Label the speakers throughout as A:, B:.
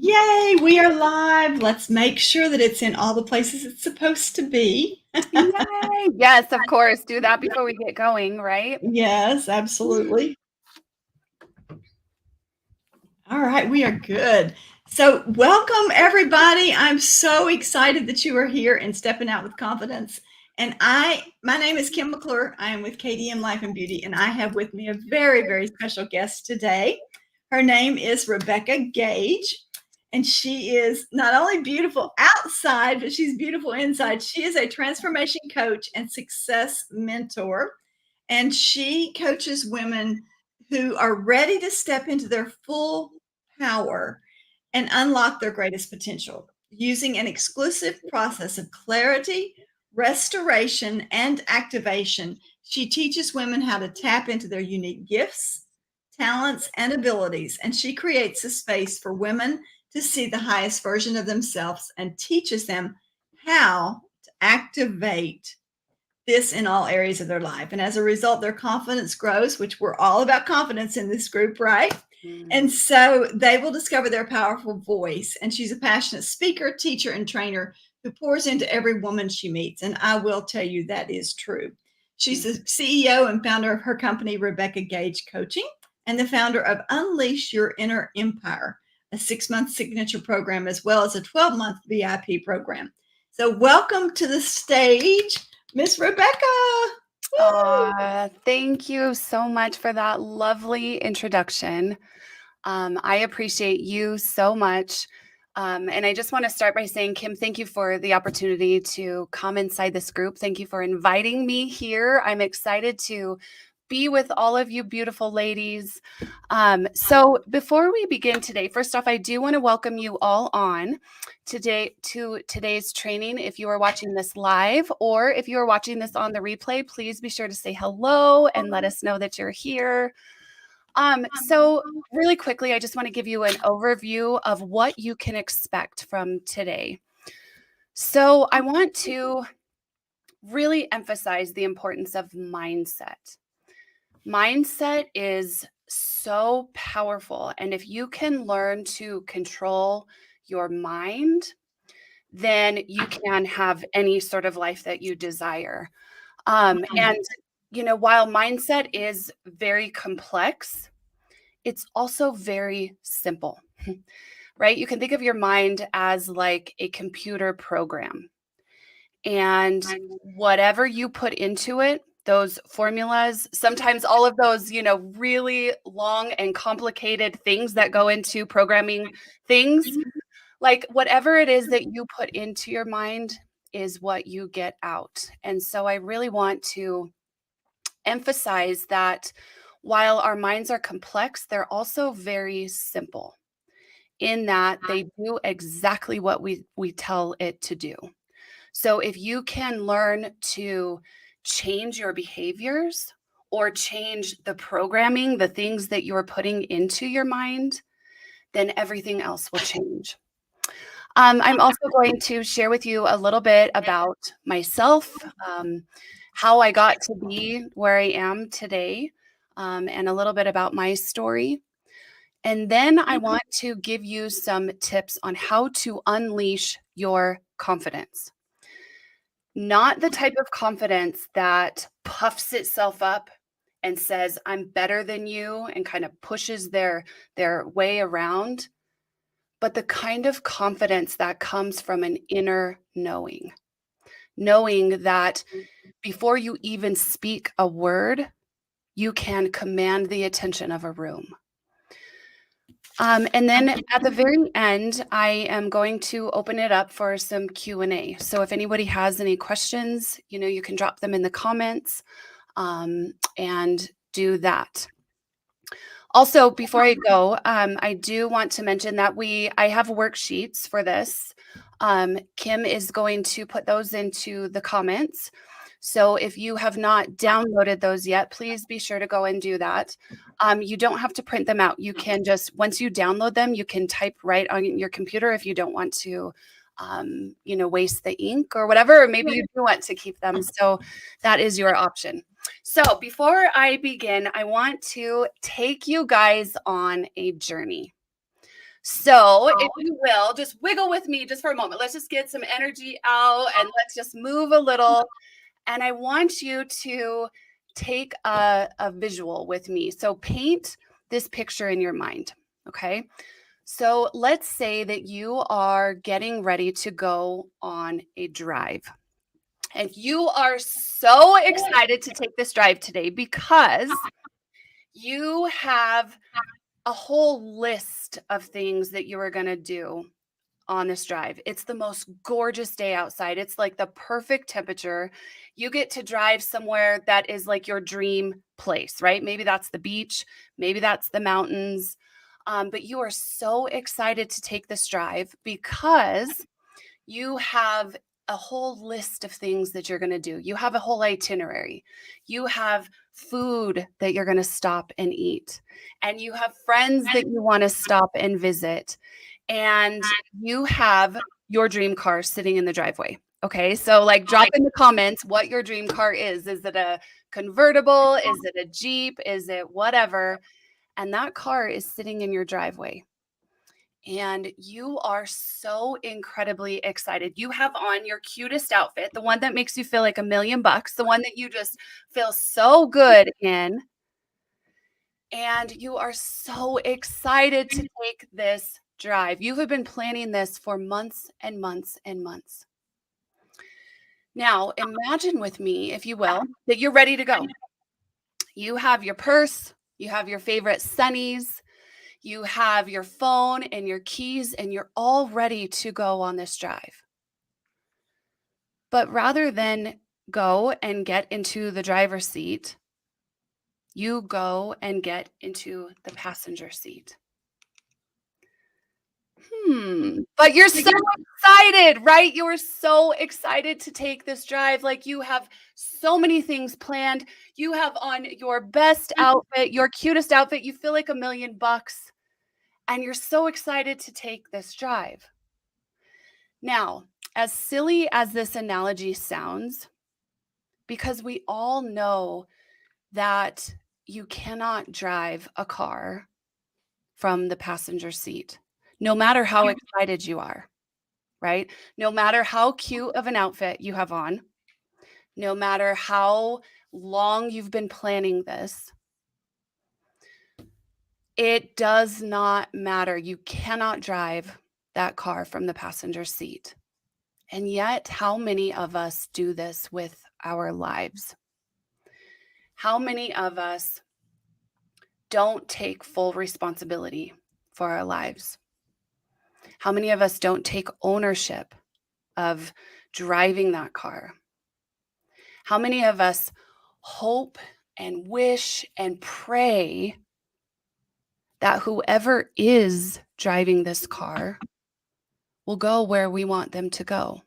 A: Yay, we are live. Let's make sure that it's in all the places it's supposed to be.
B: Yay! Yes, of course. Do that before we get going, right?
A: Yes, absolutely. All right, we are good. So, welcome everybody. I'm so excited that you are here and stepping out with confidence. And my name is Kim McClure. I am with KDM Life and Beauty, and I have with me a very, very special guest today. Her name is Rebecca Gage. And she is not only beautiful outside, but she's beautiful inside. She is a transformation coach and success mentor. And she coaches women who are ready to step into their full power and unlock their greatest potential using an exclusive process of clarity, restoration, and activation. She teaches women how to tap into their unique gifts, talents, and abilities. And she creates a space for women to see the highest version of themselves and teaches them how to activate this in all areas of their life. And as a result, their confidence grows, which we're all about confidence in this group, right? And so they will discover their powerful voice. And she's a passionate speaker, teacher, and trainer who pours into every woman she meets. And I will tell you that is true. She's the CEO and founder of her company, Rebecca Gage Coaching, and the founder of Unleash Your Inner Empire, a 6-month signature program, as well as a 12-month VIP program. So welcome to the stage, Miss Rebecca.
B: Thank you so much for that lovely introduction. I appreciate you so much. And I just want to start by saying, Kim, thank you for the opportunity to come inside this group. Thank you for inviting me here. I'm excited to be with all of you beautiful ladies. So before we begin today, first off, I do want to welcome you all on today to today's training. If you are watching this live or if you are watching this on the replay, please be sure to say hello and let us know that you're here. So really quickly, I just want to give you an overview of what you can expect from today. So I want to really emphasize the importance of mindset. Mindset is so powerful. And if you can learn to control your mind, then you can have any sort of life that you desire. And, while mindset is very complex, it's also very simple, right? You can think of your mind as like a computer program. And whatever you put into it, those formulas, sometimes all of those, really long and complicated things that go into programming things, like whatever it is that you put into your mind is what you get out. And so I really want to emphasize that while our minds are complex, they're also very simple in that they do exactly what we tell it to do. So if you can learn to change your behaviors or change the programming, the things that you're putting into your mind, then everything else will change. I'm also going to share with you a little bit about myself, how I got to be where I am today, and a little bit about my story. And then I want to give you some tips on how to unleash your confidence. Not the type of confidence that puffs itself up and says, I'm better than you, and kind of pushes their way around, but the kind of confidence that comes from an inner knowing that before you even speak a word, you can command the attention of a room. And then at the very end, I am going to open it up for some Q&A. So if anybody has any questions, you can drop them in the comments and do that. Also, before I go, I do want to mention that I have worksheets for this. Kim is going to put those into the comments. So if you have not downloaded those yet, please be sure to go and do that. You don't have to print them out. You can just, once you download them, you can type right on your computer if you don't want to, waste the ink or whatever, or maybe you do want to keep them. So that is your option. So before I begin, I want to take you guys on a journey. So if you will, just wiggle with me just for a moment. Let's just get some energy out and let's just move a little. And I want you to take a visual with me. So paint this picture in your mind, okay? So let's say that you are getting ready to go on a drive. And you are so excited to take this drive today because you have a whole list of things that you are going to do on this drive. It's the most gorgeous day outside. It's like the perfect temperature. You get to drive somewhere that is like your dream place, right? Maybe that's the beach, maybe that's the mountains. But you are so excited to take this drive because you have a whole list of things that you're going to do. You have a whole itinerary. You have food that you're going to stop and eat. And you have friends that you want to stop and visit. And you have your dream car sitting in the driveway. Okay. So, like, drop in the comments what your dream car is. Is it a convertible? Is it a Jeep? Is it whatever? And that car is sitting in your driveway. And you are so incredibly excited. You have on your cutest outfit, the one that makes you feel like $1,000,000, the one that you just feel so good in. And you are so excited to take this drive. You have been planning this for months and months and months. Now, imagine with me, if you will, that you're ready to go. You have your purse, you have your favorite sunnies, you have your phone and your keys, and you're all ready to go on this drive. But rather than go and get into the driver's seat, you go and get into the passenger seat. But you're so excited, right? You are so excited to take this drive. Like, you have so many things planned. You have on your best outfit, your cutest outfit. You feel like $1,000,000. And you're so excited to take this drive. Now, as silly as this analogy sounds, because we all know that you cannot drive a car from the passenger seat, no matter how excited you are, right? No matter how cute of an outfit you have on, no matter how long you've been planning this, it does not matter. You cannot drive that car from the passenger seat. And yet, how many of us do this with our lives? How many of us don't take full responsibility for our lives? How many of us don't take ownership of driving that car? How many of us hope and wish and pray that whoever is driving this car will go where we want them to go?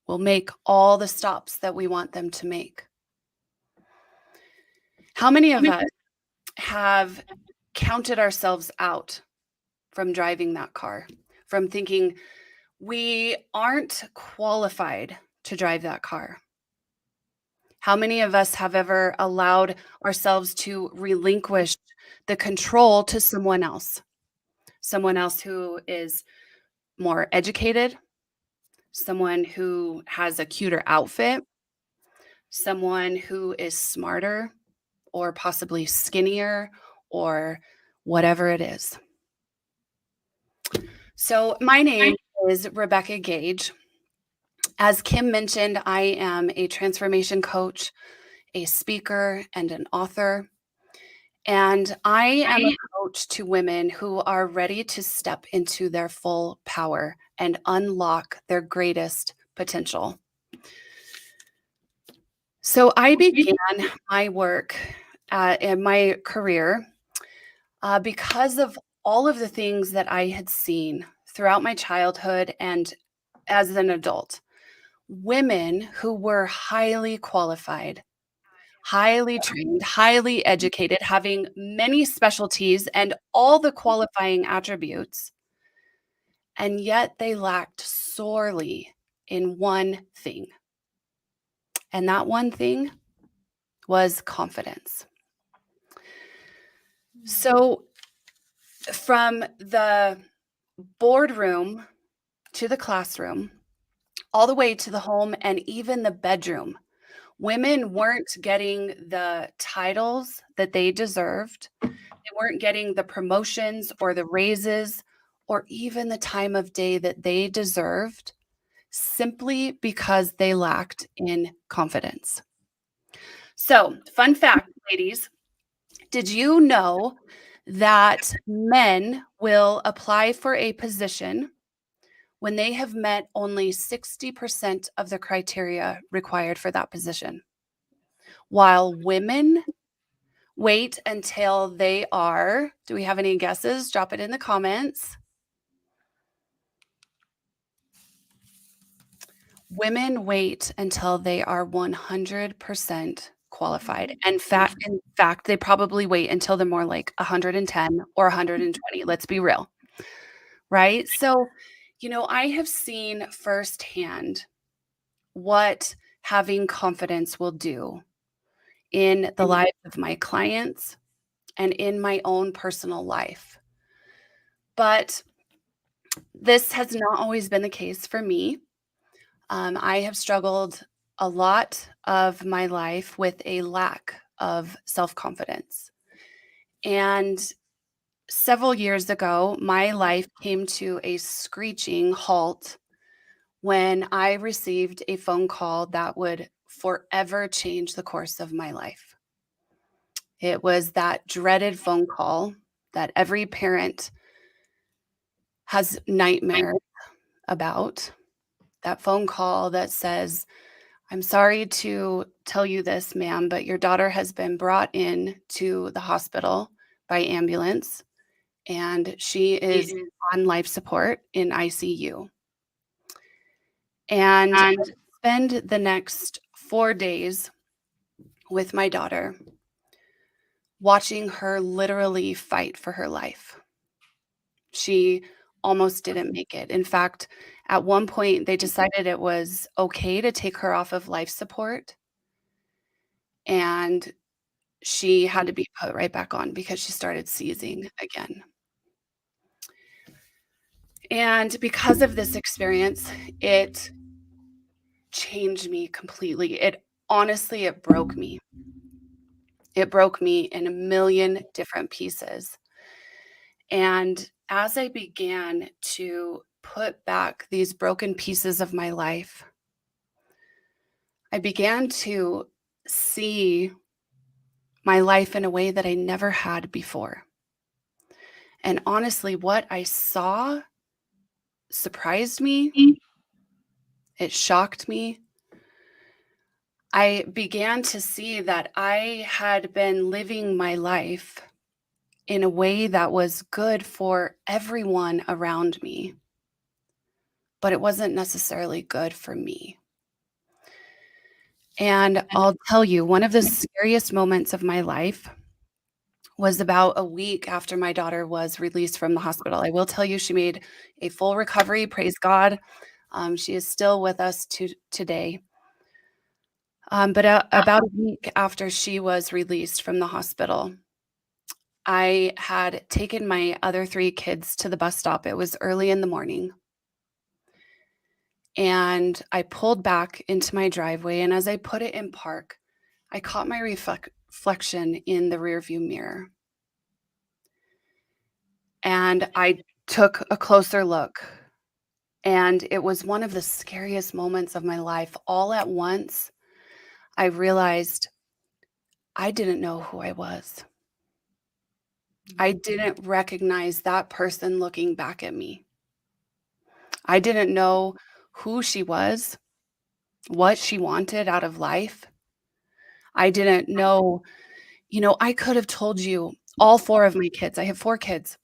B: Will make all the stops that we want them to make? How many of us have counted ourselves out from driving that car, from thinking we aren't qualified to drive that car? How many of us have ever allowed ourselves to relinquish the control to someone else who is more educated, someone who has a cuter outfit, someone who is smarter or possibly skinnier or whatever it is? So my name is Rebecca Gage. As Kim mentioned, I am a transformation coach, a speaker, and an author. And I am a coach to women who are ready to step into their full power and unlock their greatest potential. So I began my work in my career because of all of the things that I had seen throughout my childhood and as an adult. Women who were highly qualified, highly trained, highly educated, having many specialties and all the qualifying attributes, and yet they lacked sorely in one thing. And that one thing was confidence. So from the boardroom to the classroom, all the way to the home and even the bedroom, women weren't getting the titles that they deserved. They weren't getting the promotions or the raises or even the time of day that they deserved, simply because they lacked in confidence. So, fun fact, ladies, did you know that men will apply for a position when they have met only 60% of the criteria required for that position, while women wait until they are, do we have any guesses? Drop it in the comments. Women wait until they are 100% qualified. In fact, they probably wait until they're more like 110 or 120. Let's be real. Right? So, I have seen firsthand what having confidence will do in the lives of my clients and in my own personal life. But this has not always been the case for me. I have struggled a lot of my life with a lack of self-confidence. And several years ago, my life came to a screeching halt when I received a phone call that would forever change the course of my life. It was that dreaded phone call that every parent has nightmares about. That phone call that says, "I'm sorry to tell you this, ma'am, but your daughter has been brought in to the hospital by ambulance, and she is on life support in ICU." And I spend the next 4 days with my daughter, watching her literally fight for her life. She almost didn't make it. In fact, at one point, they decided it was okay to take her off of life support, and she had to be put right back on because she started seizing again. And because of this experience, it changed me completely. It broke me. It broke me in a million different pieces. And as I began to put back these broken pieces of my life, I began to see my life in a way that I never had before. And honestly, what I saw surprised me. It shocked me. I began to see that I had been living my life in a way that was good for everyone around me, but it wasn't necessarily good for me. And I'll tell you, one of the scariest moments of my life was about a week after my daughter was released from the hospital. I will tell you, she made a full recovery. Praise God. She is still with us today. But about a week after she was released from the hospital, I had taken my other 3 kids to the bus stop. It was early in the morning. And I pulled back into my driveway, and as I put it in park, I caught my reflection in the rearview mirror. And I took a closer look, and it was one of the scariest moments of my life. All at once, I realized I didn't know who I was. I didn't recognize that person looking back at me. I didn't know who she was, what she wanted out of life. I didn't know, I could have told you all 4 of my kids. I have 4 kids.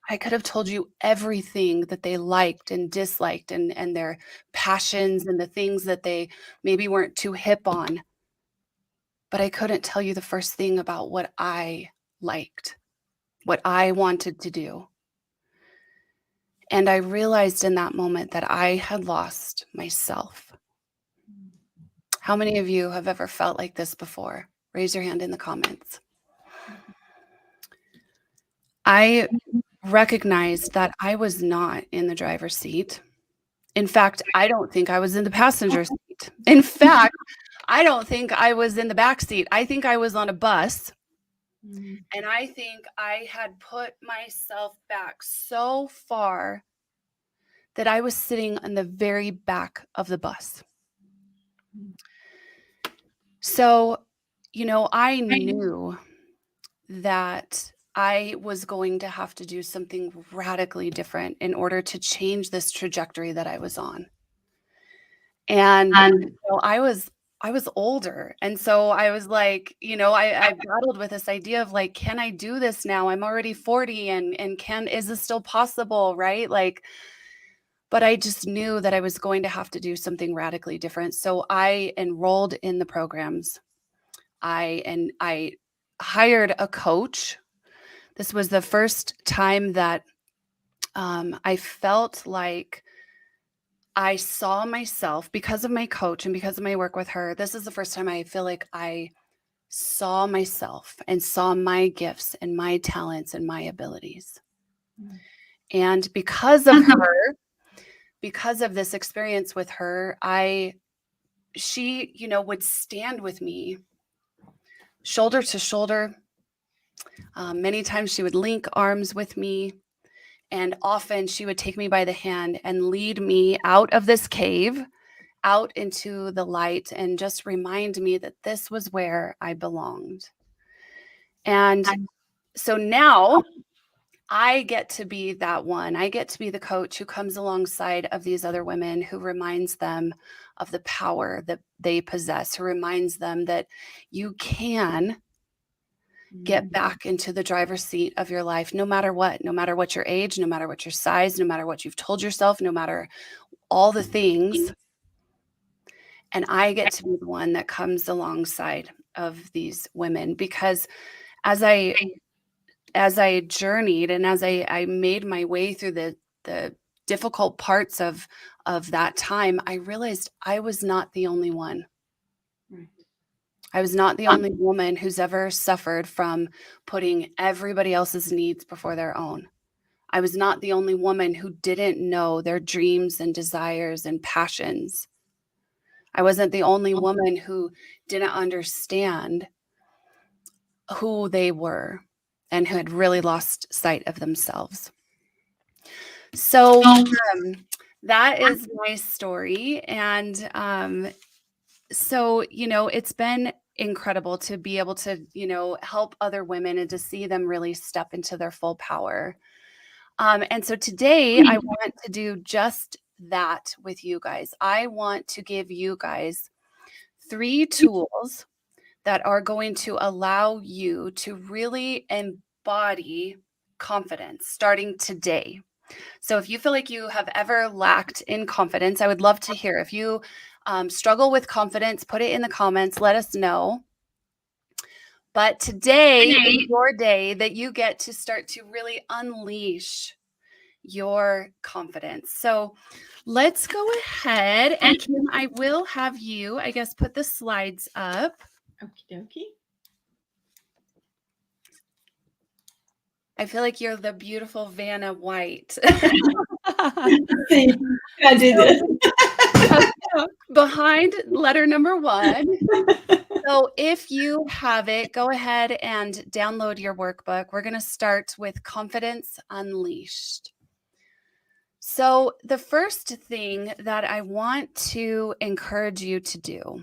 B: I could have told you everything that they liked and disliked and their passions and the things that they maybe weren't too hip on. But I couldn't tell you the first thing about what I liked, what I wanted to do. And I realized in that moment that I had lost myself. How many of you have ever felt like this before? Raise your hand in the comments. I recognized that I was not in the driver's seat. In fact, I don't think I was in the passenger seat. In fact, I don't think I was in the back seat. I think I was on a bus. And I think I had put myself back so far that I was sitting in the very back of the bus. So, I knew that I was going to have to do something radically different in order to change this trajectory that I was on. And I was older. And so I was like, I battled with this idea of like, can I do this now? I'm already 40 and is this still possible? Right? Like, but I just knew that I was going to have to do something radically different. So I enrolled in the programs. I hired a coach. This was the first time that I felt like I saw myself because of my coach and because of my work with her. This is the first time I feel like I saw myself and saw my gifts and my talents and my abilities. And because of her, because of this experience with her, she would stand with me shoulder to shoulder. Many times she would link arms with me, and often she would take me by the hand and lead me out of this cave, out into the light, and just remind me that this was where I belonged. And so now I get to be that one. I get to be the coach who comes alongside of these other women, who reminds them of the power that they possess, who reminds them that you can get back into the driver's seat of your life, no matter what your age, no matter what your size, no matter what you've told yourself, no matter all the things. And I get to be the one that comes alongside of these women, because as I journeyed and as I made my way through the difficult parts of that time, I realized I was not the only one. I was not the only woman who's ever suffered from putting everybody else's needs before their own. I was not the only woman who didn't know their dreams and desires and passions. I wasn't the only woman who didn't understand who they were and who had really lost sight of themselves. So that is my story. And so, it's been incredible to be able to, help other women and to see them really step into their full power. And so today I want to do just that with you guys. I want to give you guys 3 tools that are going to allow you to really embody confidence starting today. So if you feel like you have ever lacked in confidence, I would love to hear. If you struggle with confidence, put it in the comments. Let us know. But today is your day that you get to start to really unleash your confidence. So let's go ahead. And Kim, I will have you, I guess, put the slides up.
A: Okie dokie.
B: I feel like you're the beautiful Vanna White.
A: I do this.
B: Behind letter number 1. So if you have it, go ahead and download your workbook. We're going to start with Confidence Unleashed. So the first thing that I want to encourage you to do,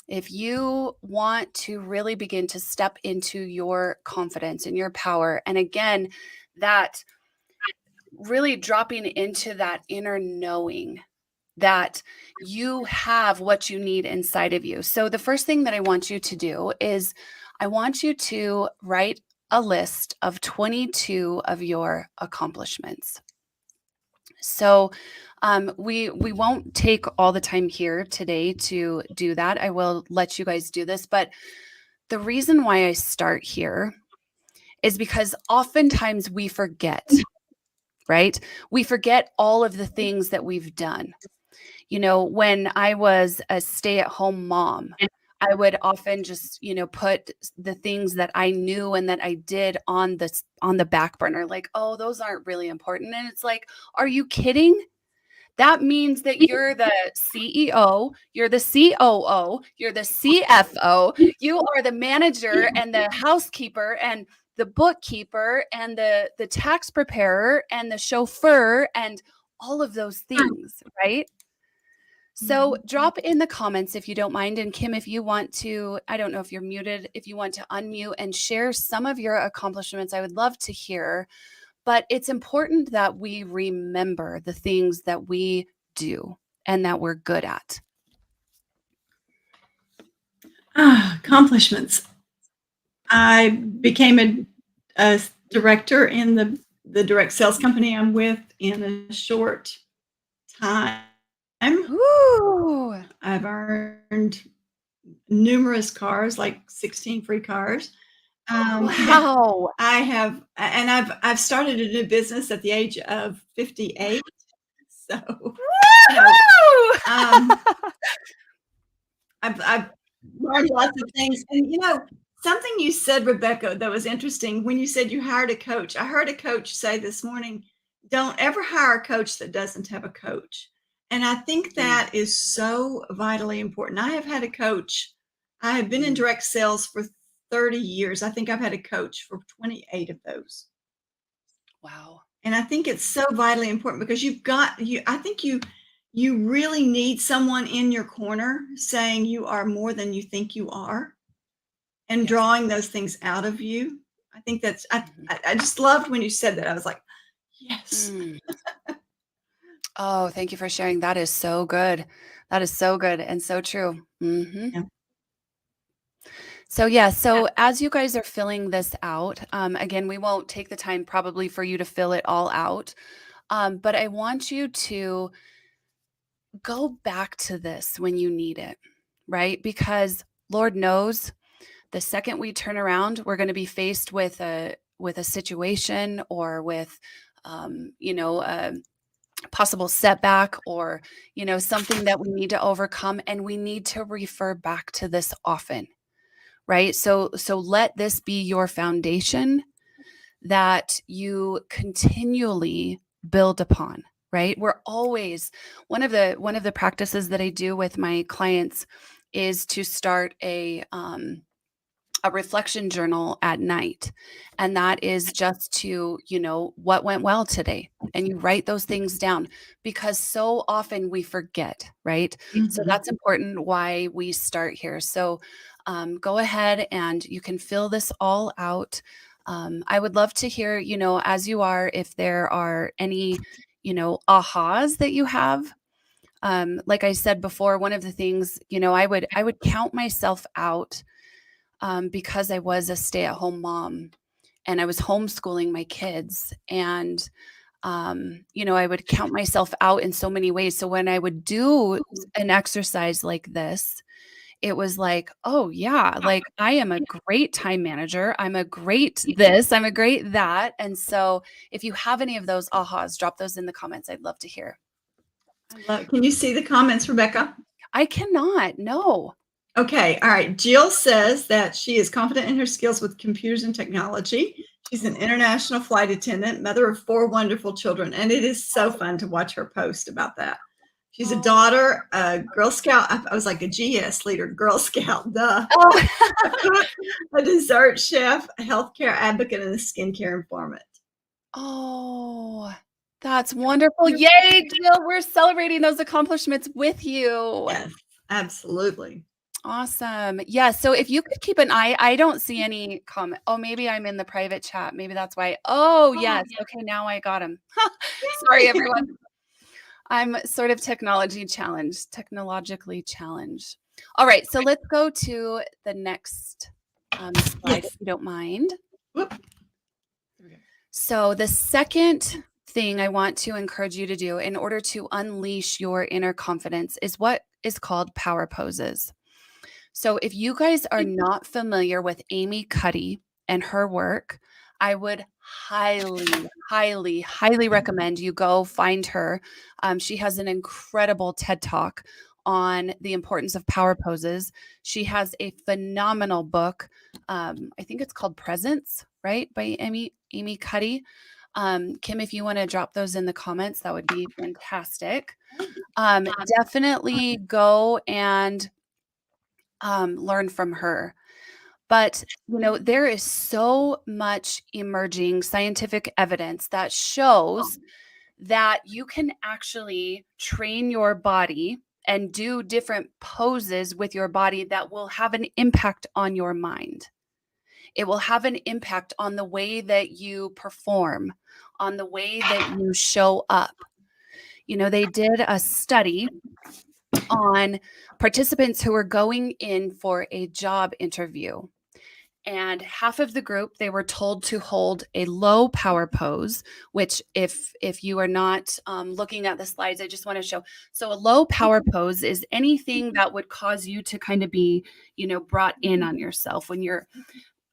B: if you want to really begin to step into your confidence and your power, and again, that really dropping into that inner knowing that you have what you need inside of you. So the first thing that I want you to do is I want you to write a list of 22 of your accomplishments. So we won't take all the time here today to do that. I will let you guys do this. But the reason why I start here is because oftentimes we forget, right? We forget all of the things that we've done. When I was a stay-at-home mom, I would often just, put the things that I knew and that I did on the back burner, like, oh, those aren't really important. And it's like, are you kidding? That means that you're the CEO, you're the COO, you're the CFO, you are the manager and the housekeeper and the bookkeeper and the tax preparer and the chauffeur and all of those things, right? So drop in the comments if you don't mind. And Kim, if you want to, I don't know if you're muted, if you want to unmute and share some of your accomplishments, I would love to hear. But it's important that we remember the things that we do and that we're good at.
A: Accomplishments. I became a director in the direct sales company I'm with in a short time.
B: Ooh.
A: I've earned numerous cars, like 16 free cars.
B: Wow.
A: I have, and I've started a new business at the age of 58. So, I've learned lots of things. And something you said, Rebecca, that was interesting when you said you hired a coach. I heard a coach say this morning, don't ever hire a coach that doesn't have a coach. And I think that is so vitally important. I have had a coach. I have been in direct sales for 30 years. I think I've had a coach for 28 of those.
B: Wow.
A: And I think it's so vitally important because I think you really need someone in your corner saying you are more than you think you are and drawing those things out of you. I think that's, I just loved when you said that. I was like, yes.
B: Oh, thank you for sharing. That is so good. That is so good and so true.
A: Yeah.
B: So as you guys are filling this out, again, we won't take the time probably for you to fill it all out. But I want you to go back to this when you need it, right? Because Lord knows the second we turn around, we're going to be faced with a situation or with, a possible setback or, something that we need to overcome, and we need to refer back to this often, right? So let this be your foundation that you continually build upon, right? We're always one of the practices that I do with my clients is to start a reflection journal at night. And that is just to, what went well today. And you write those things down because so often we forget, right? So that's important why we start here. So go ahead and you can fill this all out. I would love to hear, as you are, if there are any, ahas that you have. Like I said before, one of the things, I would count myself out because I was a stay-at-home mom and I was homeschooling my kids. And, I would count myself out in so many ways. So when I would do an exercise like this, it was like, oh yeah, like I am a great time manager. I'm a great this, I'm a great that. And so if you have any of those ahas, drop those in the comments. I'd love to hear.
A: Can you see the comments, Rebecca?
B: I cannot, no.
A: Okay. All right. Jill says that she is confident in her skills with computers and technology. She's an international flight attendant, mother of 4 wonderful children, and it is so fun to watch her post about that. She's a daughter, a Girl Scout. I was like a GS leader, Girl Scout, duh. A cook, a dessert chef, a healthcare advocate, and a skincare informant.
B: Oh, that's wonderful. Yay, Jill. We're celebrating those accomplishments with you.
A: Yes, absolutely.
B: Awesome. Yeah. So if you could keep an eye, I don't see any comment. Oh, maybe I'm in the private chat. Maybe that's why. Oh, yes. Okay. Now I got him. Sorry, everyone. I'm sort of technologically challenged. All right. So let's go to the next slide, if you don't mind.
A: Whoop.
B: So the second thing I want to encourage you to do in order to unleash your inner confidence is what is called power poses. So if you guys are not familiar with Amy Cuddy and her work, I would highly, highly, highly recommend you go find her. She has an incredible TED Talk on the importance of power poses. She has a phenomenal book. I think it's called Presence, right? By Amy Cuddy. Kim, if you want to drop those in the comments, that would be fantastic. Definitely go and learn from her. But, there is so much emerging scientific evidence that shows that you can actually train your body and do different poses with your body that will have an impact on your mind. It will have an impact on the way that you perform, on the way that you show up. They did a study on participants who were going in for a job interview. And half of the group, they were told to hold a low power pose, which if you are not looking at the slides, I just want to show. So a low power pose is anything that would cause you to kind of be, brought in on yourself when you're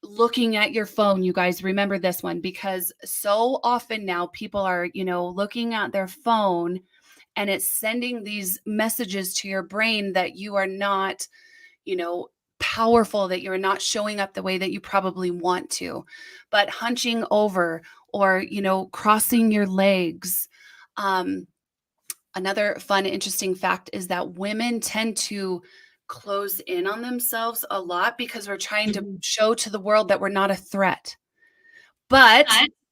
B: looking at your phone. You guys remember this one, because so often now people are, looking at their phone and it's sending these messages to your brain that you are not, powerful, that you're not showing up the way that you probably want to. But hunching over or, crossing your legs. Another fun, interesting fact is that women tend to close in on themselves a lot because we're trying to show to the world that we're not a threat. But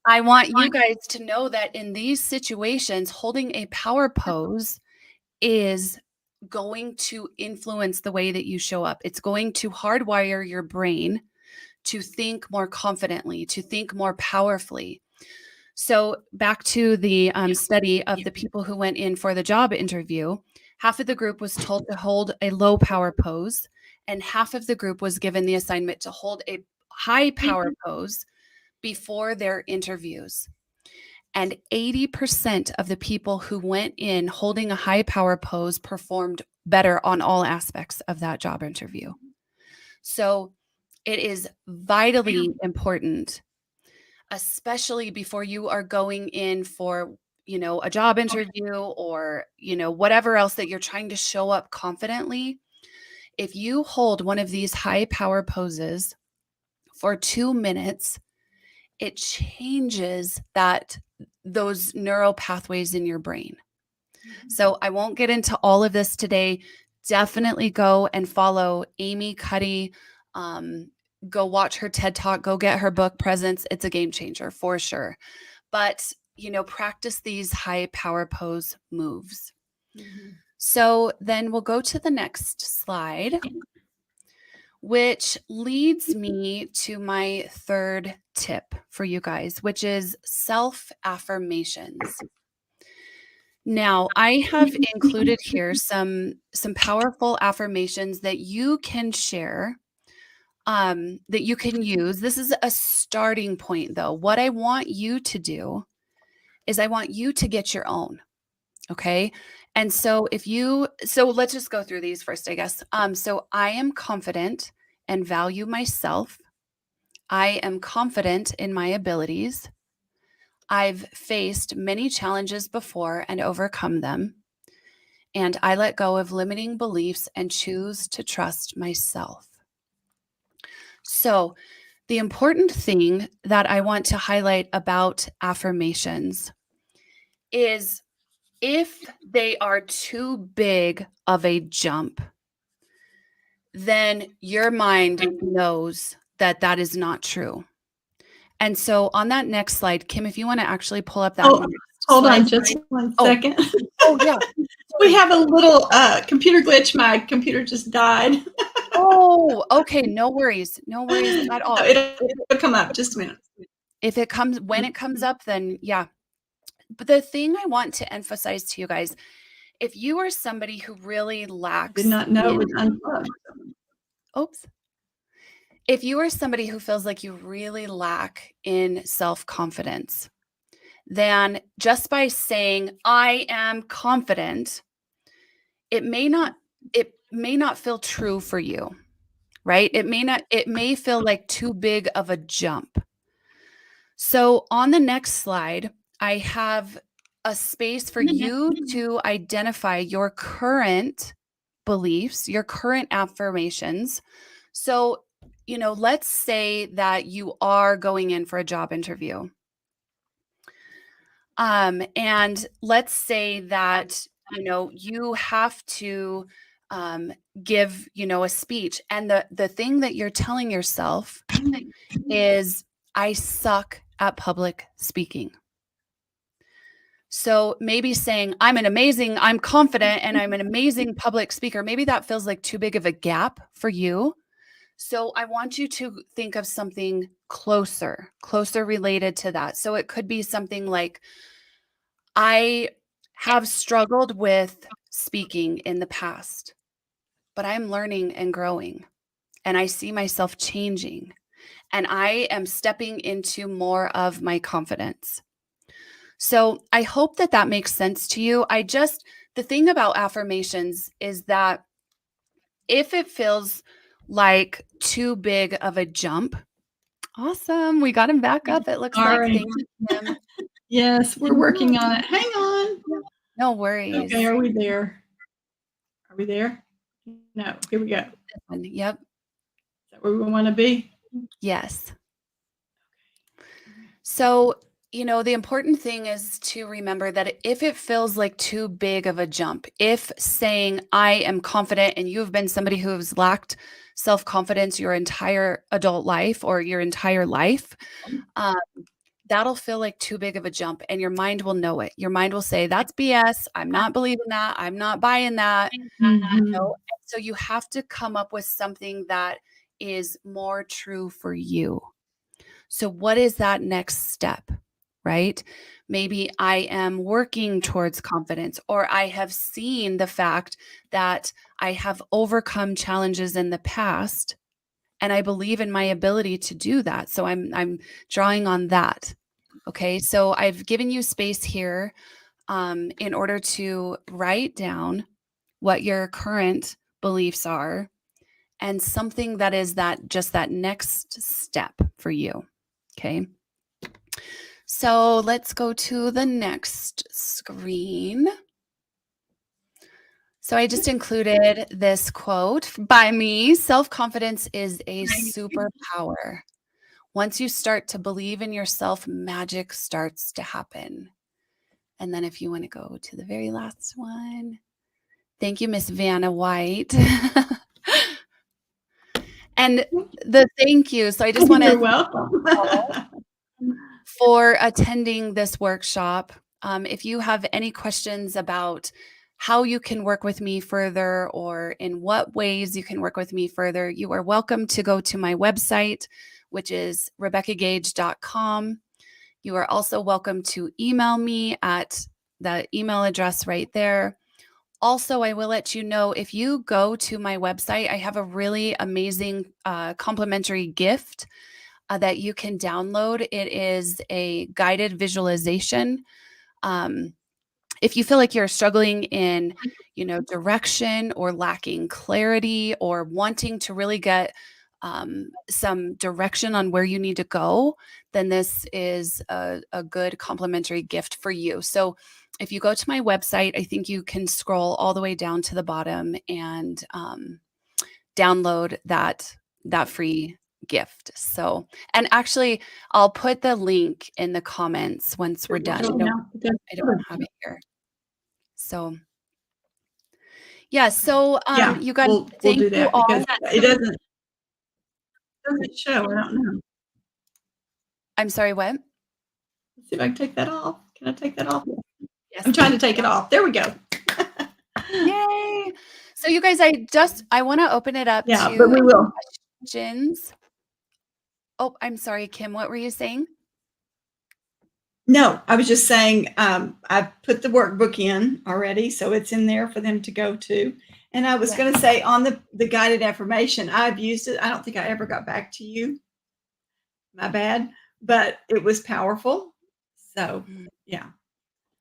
B: I want you guys to know that in these situations, holding a power pose is going to influence the way that you show up. It's going to hardwire your brain to think more confidently, to think more powerfully. So back to the study of the people who went in for the job interview, half of the group was told to hold a low power pose, and half of the group was given the assignment to hold a high power pose before their interviews. And 80% of the people who went in holding a high power pose performed better on all aspects of that job interview. So it is vitally important, especially before you are going in for, a job interview or, whatever else that you're trying to show up confidently. If you hold one of these high power poses for 2 minutes, it changes those neural pathways in your brain. So I won't get into all of this today. Definitely go and follow Amy Cuddy. Go watch her TED Talk. Go get her book, Presence. It's a game changer for sure. But, practice these high power pose moves. So then we'll go to the next slide, which leads me to my third tip for you guys, which is self-affirmations. Now, I have included here some powerful affirmations that you can share, that you can use. This is a starting point, though. What I want you to do is I want you to get your own. Okay. And so let's just go through these first, I guess. So I am confident and value myself. I am confident in my abilities. I've faced many challenges before and overcome them. And I let go of limiting beliefs and choose to trust myself. So the important thing that I want to highlight about affirmations is if they are too big of a jump, then your mind knows that that is not true. And so on that next slide, Kim, if you want to actually pull up that.
A: Hold on just 1 second.
B: Oh yeah.
A: We have a little computer glitch. My computer just died.
B: Oh, okay. No worries. No worries at all.
A: It'll come up. Just a minute.
B: When it comes up, then yeah. But the thing I want to emphasize to you guys, if you are somebody who really lacks.
A: Did not know it was unplugged.
B: Oops. If you are somebody who feels like you really lack in self-confidence, then just by saying, I am confident, it may not feel true for you, right? It may feel like too big of a jump. So on the next slide, I have a space for you to identify your current beliefs, your current affirmations. So, let's say that you are going in for a job interview. And let's say that, you have to give, a speech. And the thing that you're telling yourself is, I suck at public speaking. So maybe saying, I'm confident and I'm an amazing public speaker. Maybe that feels like too big of a gap for you. So I want you to think of something closer related to that. So it could be something like, I have struggled with speaking in the past, but I'm learning and growing, and I see myself changing, and I am stepping into more of my confidence. So I hope that that makes sense to you. The thing about affirmations is that if it feels like too big of a jump, awesome. We got him back up. It looks like. Thank you, Kim.
A: Yes, we're working on it. Hang on.
B: No worries.
A: Okay, are we there? Are we there? No, here we go.
B: Yep.
A: Is that where we want to be?
B: Yes. So, the important thing is to remember that if it feels like too big of a jump, if saying I am confident, and you have been somebody who has lacked self-confidence your entire adult life or your entire life, that'll feel like too big of a jump, and your mind will know it. Your mind will say, that's BS. I'm not believing that. I'm not buying that. So you have to come up with something that is more true for you. So what is that next step, right? Maybe I am working towards confidence, or I have seen the fact that I have overcome challenges in the past, and I believe in my ability to do that. So I'm drawing on that. Okay, so I've given you space here in order to write down what your current beliefs are and something that is just that next step for you. Okay. So let's go to the next screen. So I just included this quote by me. Self-confidence is a superpower. Once you start to believe in yourself, magic starts to happen. And then if you want to go to the very last one. Thank you, Miss Vanna White. And the thank you. So I just want to
A: You're welcome.
B: for attending this workshop. If you have any questions about how you can work with me further, or in what ways you can work with me further, you are welcome to go to my website, which is RebeccaGage.com. You are also welcome to email me at the email address right there. Also, I will let you know, if you go to my website, I have a really amazing complimentary gift that you can download. It is a guided visualization. If you feel like you're struggling in, direction, or lacking clarity, or wanting to really get some direction on where you need to go, then this is a good complimentary gift for you. So if you go to my website, I think you can scroll all the way down to the bottom and download that free gift. So, and actually, I'll put the link in the comments once we're done. I don't have it here. So, yeah. So, you guys,
A: we'll do that because it doesn't show. I don't know.
B: I'm sorry, what?
A: Let's see if I can take that off. Can I take that off?
B: Yes.
A: I'm trying to take it off. There we go.
B: Yay. So you guys, I want to open it up to
A: but we will.
B: questions. Oh, I'm sorry, Kim. What were you saying?
A: No, I was just saying I put the workbook in already, so it's in there for them to go to. And I was going to say, on the guided affirmation, I've used it. I don't think I ever got back to you. My bad. But it was powerful. So, yeah.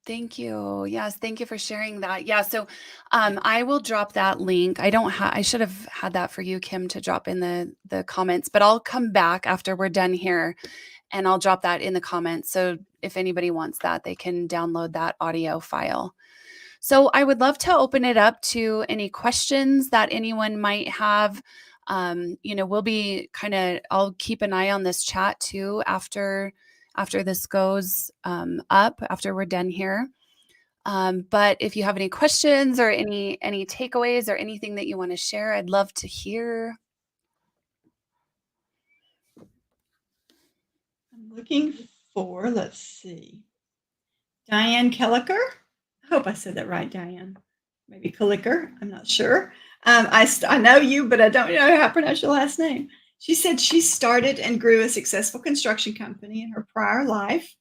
B: Thank you. Yes, thank you for sharing that. Yeah, so I will drop that link. I should have had that for you, Kim, to drop in the comments, but I'll come back after we're done here and I'll drop that in the comments. So if anybody wants that, they can download that audio file. So I would love to open it up to any questions that anyone might have. We'll be I'll keep an eye on this chat too after this goes up, after we're done here. But if you have any questions or any takeaways or anything that you want to share, I'd love to hear.
A: I'm looking for, let's see, Diane Kellicker. I hope I said that right, Diane. Maybe Kellicker. I'm not sure. I know you, but I don't know how to pronounce your last name. She said she started and grew a successful construction company in her prior life.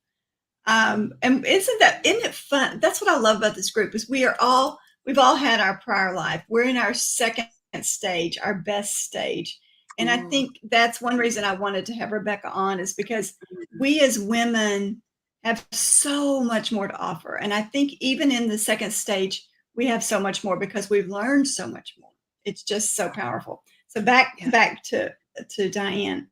A: And isn't it fun? That's what I love about this group is we've all had our prior life. We're in our second stage, our best stage. And I think that's one reason I wanted to have Rebecca on, is because we as women have so much more to offer. And I think even in the second stage, we have so much more because we've learned so much more. It's just so powerful. So back to Diane.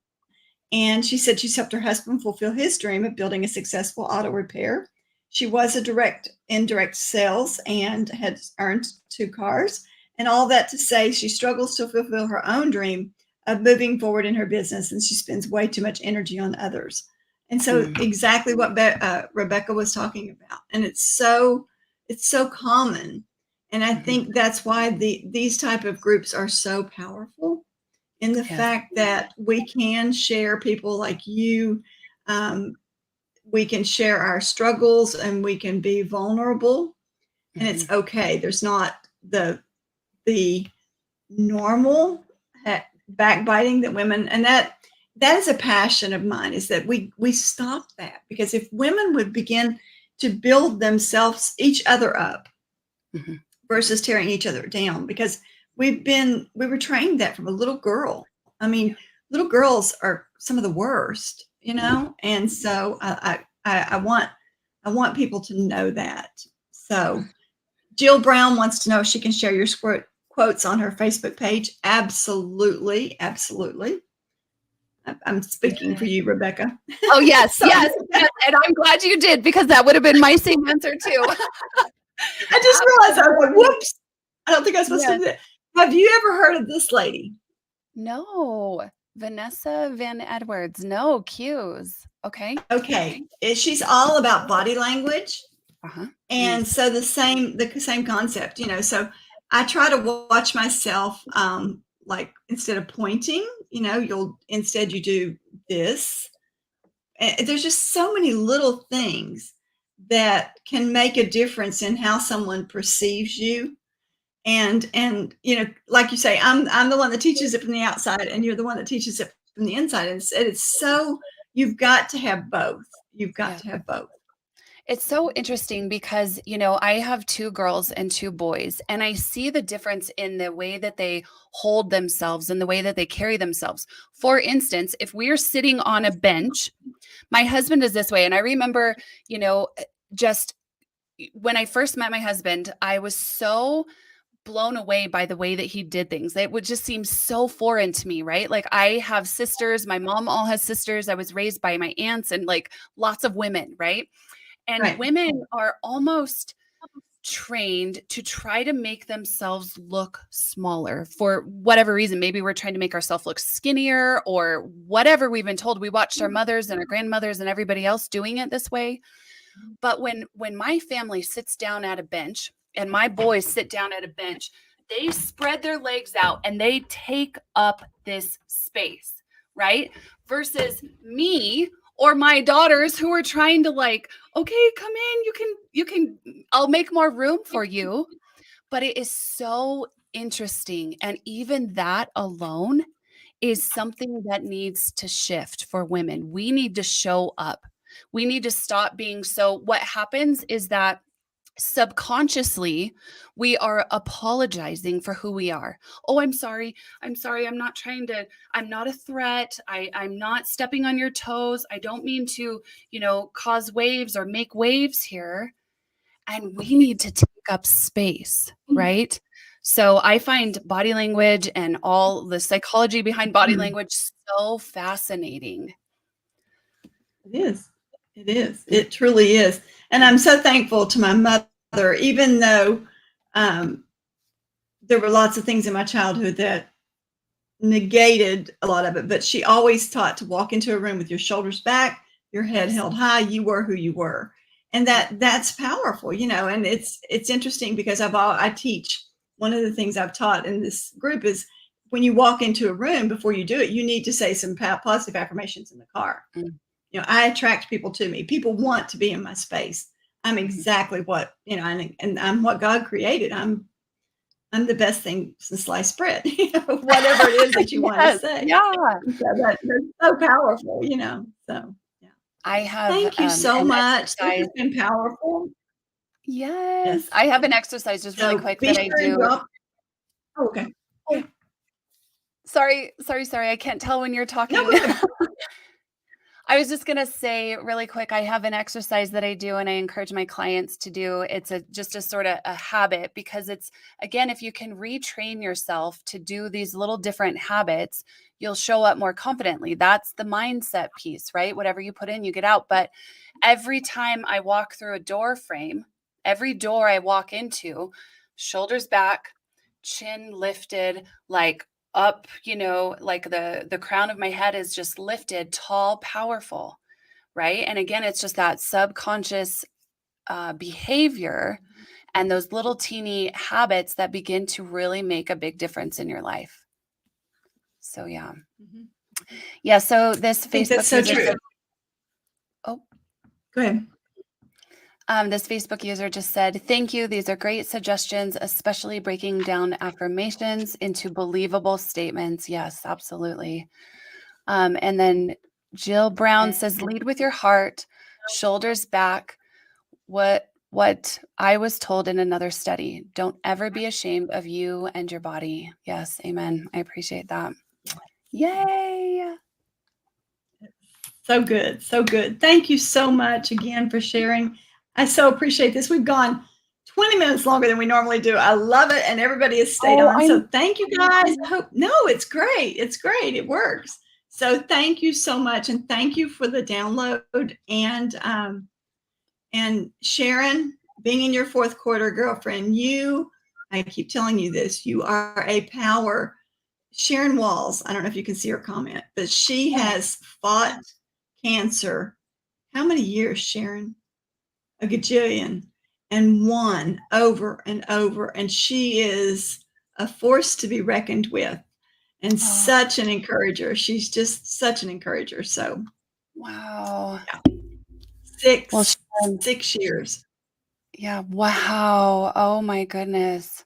A: And she said she's helped her husband fulfill his dream of building a successful auto repair. She was a indirect sales and had earned 2 cars. And all that to say, she struggles to fulfill her own dream of moving forward in her business, and she spends way too much energy on others. And so exactly what Rebecca was talking about. And it's so common. And I think that's why these type of groups are so powerful, in the fact that we can share, people like you. We can share our struggles and we can be vulnerable, and it's okay. There's not the normal backbiting that women, and that is a passion of mine, is that we stop that. Because if women would begin to build themselves, each other up, versus tearing each other down, because we were trained that from a little girl. I mean, little girls are some of the worst, and so I want people to know that. So Jill Brown wants to know if she can share your quotes on her Facebook page. Absolutely. I'm speaking for you, Rebecca.
B: Oh, yes, yes. And I'm glad you did, because that would have been my same answer too.
A: I just realized, I was like, whoops. I don't think I was supposed to do that. Have you ever heard of this lady?
B: No. Vanessa Van Edwards. No, cues. Okay.
A: She's all about body language. And so the same concept, so I try to watch myself, like, instead of pointing, you do this. And there's just so many little things that can make a difference in how someone perceives you. And like you say, I'm the one that teaches it from the outside, and you're the one that teaches it from the inside. And it's so, you've got to have both. To have both.
B: It's so interesting because, I have 2 girls and 2 boys, and I see the difference in the way that they hold themselves and the way that they carry themselves. For instance, if we're sitting on a bench, my husband is this way. And I remember, just when I first met my husband, I was so blown away by the way that he did things. It would just seem so foreign to me, right? Like, I have sisters, my mom all has sisters. I was raised by my aunts and like lots of women, right? And women are almost trained to try to make themselves look smaller for whatever reason. Maybe we're trying to make ourselves look skinnier or whatever we've been told. We watched our mothers and our grandmothers and everybody else doing it this way. But when my family sits down at a bench and my boys sit down at a bench, they spread their legs out and they take up this space, right? Versus me or my daughters who are trying to like, okay, come in, you can, I'll make more room for you. But it is so interesting. And even that alone is something that needs to shift for women. We need to show up. We need to stop being so, what happens is that subconsciously we are apologizing for who we are. Oh, I'm sorry. I'm not a threat. I'm not stepping on your toes. I don't mean to, cause waves or make waves here. And we need to take up space, right? So I find body language and all the psychology behind body language so fascinating.
A: It is. It truly is. And I'm so thankful to my mother even though there were lots of things in my childhood that negated a lot of it, but she always taught to walk into a room with your shoulders back, your head held high. You were who you were, and that's powerful, And it's interesting because I teach. One of the things I've taught in this group is when you walk into a room, before you do it, you need to say some positive affirmations in the car. I attract people to me. People want to be in my space. I'm exactly what, and I'm what God created. I'm the best thing since sliced bread, whatever it is that you want to say.
B: Yeah.
A: So that's so powerful, So, yeah.
B: I have
A: Thank you so much. This has
B: exercise.
A: been powerful.
B: Yes. I have an exercise just really
A: So
B: quick
A: be
B: that I
A: sure and
B: do.
A: drop. Oh, okay.
B: Oh, sorry. I can't tell when you're talking.
A: No, go ahead.
B: I was just going to say really quick, I have an exercise that I do and I encourage my clients to do. It's just a sort of a habit, because it's, again, if you can retrain yourself to do these little different habits, you'll show up more confidently. That's the mindset piece, right? Whatever you put in, you get out. But every time I walk through a door frame, every door I walk into, shoulders back, chin lifted, like up, like the crown of my head is just lifted, tall, powerful, right? And again, it's just that subconscious behavior and those little teeny habits that begin to really make a big difference in your life. So yeah. Yeah, so this
A: I think
B: Facebook
A: that's so
B: user
A: true.
B: said, oh,
A: go ahead.
B: This Facebook user just said, "Thank you. These are great suggestions, especially breaking down affirmations into believable statements." Yes, absolutely. And then Jill Brown says, "Lead with your heart, shoulders back. What I was told in another study. Don't ever be ashamed of you and your body." Yes, amen. I appreciate that. Yay.
A: So good. So good. Thank you so much again for sharing. I so appreciate this. We've gone 20 minutes longer than we normally do. I love it. And everybody has stayed on. So thank you guys. No, it's great. It's great. It works. So thank you so much. And thank you for the download. And Sharon, being in your fourth quarter, girlfriend, I keep telling you this, you are a power. Sharon Walls, I don't know if you can see her comment, but she has fought cancer. How many years, Sharon? A gajillion, and won over and over. And she is a force to be reckoned with, and such an encourager. She's just such an encourager. So,
B: wow.
A: Yeah. 6 years.
B: Yeah. Wow. Oh my goodness.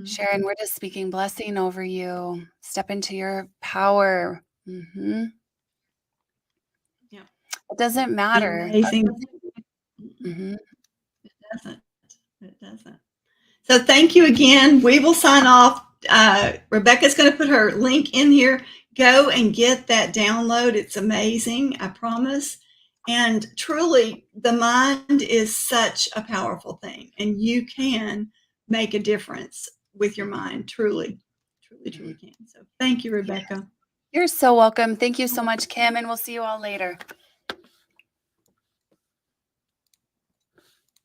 B: Sharon, we're just speaking blessing over you. Step into your power. Yeah. It doesn't matter.
A: Amazing. It doesn't. It doesn't. So thank you again. We will sign off. Rebecca's going to put her link in here. Go and get that download. It's amazing, I promise. And truly, the mind is such a powerful thing, and you can make a difference with your mind. Truly can. So thank you, Rebecca.
B: You're so welcome. Thank you so much, Kim, and we'll see you all later.